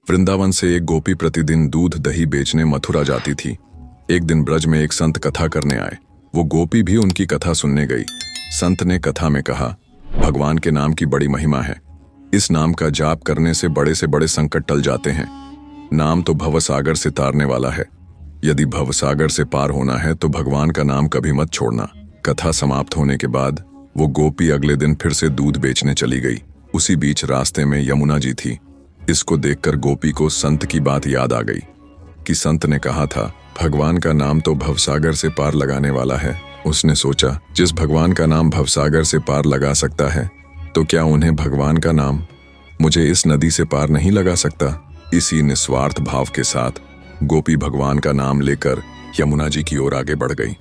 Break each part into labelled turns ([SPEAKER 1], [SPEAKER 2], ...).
[SPEAKER 1] वृंदावन से एक गोपी प्रतिदिन दूध दही बेचने मथुरा जाती थी। एक दिन ब्रज में एक संत कथा करने आए। वो गोपी भी उनकी कथा सुनने गई। संत ने कथा में कहा, भगवान के नाम की बड़ी महिमा है। इस नाम का जाप करने से बड़े संकट टल जाते हैं। नाम तो भवसागर से तारने वाला है। यदि भवसागर से पार होना है तो भगवान का नाम कभी मत छोड़ना। कथा समाप्त होने के बाद वो गोपी अगले दिन फिर से दूध बेचने चली गई। उसी बीच रास्ते में यमुना जी थी। इसको देखकर गोपी को संत की बात याद आ गई कि संत ने कहा था, भगवान का नाम तो भवसागर से पार लगाने वाला है। उसने सोचा, जिस भगवान का नाम भवसागर से पार लगा सकता है तो क्या उन्हें भगवान का नाम मुझे इस नदी से पार नहीं लगा सकता। इसी निस्वार्थ भाव के साथ गोपी भगवान का नाम लेकर यमुना जी की ओर आगे बढ़ गई।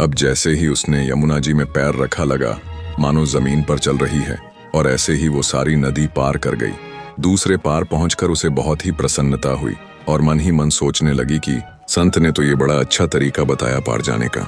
[SPEAKER 1] अब जैसे ही उसने यमुना जी में पैर रखा, लगा मानो जमीन पर चल रही है, और ऐसे ही वो सारी नदी पार कर गई। दूसरे पार पहुंचकर उसे बहुत ही प्रसन्नता हुई और मन ही मन सोचने लगी कि संत ने तो ये बड़ा अच्छा तरीका बताया पार जाने का।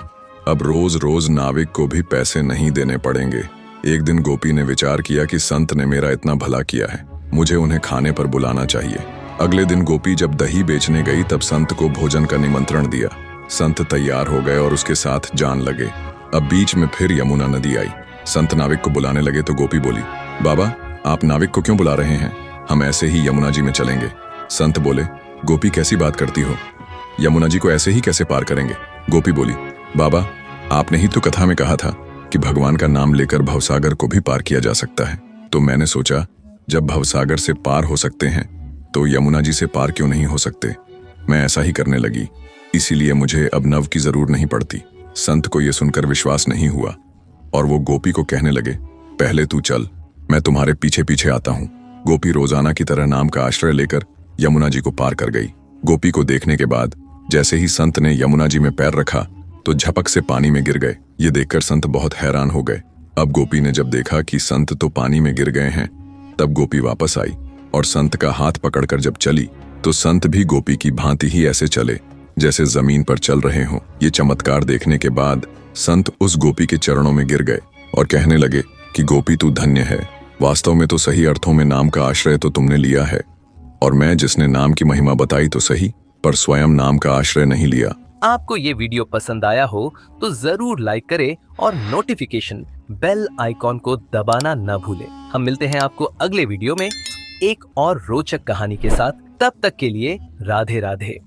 [SPEAKER 1] अब रोज रोज नाविक को भी पैसे नहीं देने पड़ेंगे। एक दिन गोपी ने विचार किया कि संत ने मेरा इतना भला किया है, मुझे उन्हें खाने पर बुलाना चाहिए। अगले दिन गोपी जब दही बेचने गई तब संत को भोजन का निमंत्रण दिया। संत तैयार हो गए और उसके साथ जान लगे। अब बीच में फिर यमुना नदी आई। संत नाविक को बुलाने लगे तो गोपी बोली, बाबा आप नाविक को क्यों बुला रहे हैं, हम ऐसे ही यमुना जी में चलेंगे। संत बोले, गोपी कैसी बात करती हो, यमुना जी को ऐसे ही कैसे पार करेंगे। गोपी बोली, बाबा आपने ही तो कथा में कहा था कि भगवान का नाम लेकर भवसागर को भी पार किया जा सकता है। तो मैंने सोचा जब भवसागर से पार हो सकते हैं तो यमुना जी से पार क्यों नहीं हो सकते। मैं ऐसा ही करने लगी, इसीलिए मुझे अब नव की जरूरत नहीं पड़ती। संत को यह सुनकर विश्वास नहीं हुआ और वो गोपी को कहने लगे, पहले तू चल, मैं तुम्हारे पीछे पीछे आता हूँ। गोपी रोजाना की तरह नाम का आश्रय लेकर यमुना जी को पार कर गई। गोपी को देखने के बाद जैसे ही संत ने यमुना जी में पैर रखा तो झपक से पानी में गिर गए। ये देखकर संत बहुत हैरान हो गए। अब गोपी ने जब देखा कि संत तो पानी में गिर गए हैं, तब गोपी वापस आई और संत का हाथ पकड़कर जब चली तो संत भी गोपी की भांति ही ऐसे चले जैसे जमीन पर चल रहे हों। ये चमत्कार देखने के बाद संत उस गोपी के चरणों में गिर गए और कहने लगे कि गोपी तू धन्य है। वास्तव में तो सही अर्थों में नाम का आश्रय तो तुमने लिया है, और मैं जिसने नाम की महिमा बताई तो सही, पर स्वयं नाम का आश्रय नहीं लिया।
[SPEAKER 2] आपको ये वीडियो पसंद आया हो तो जरूर लाइक करें और नोटिफिकेशन बेल आइकॉन को दबाना न भूलें। हम मिलते हैं आपको अगले वीडियो में एक और रोचक कहानी के साथ। तब तक के लिए राधे राधे।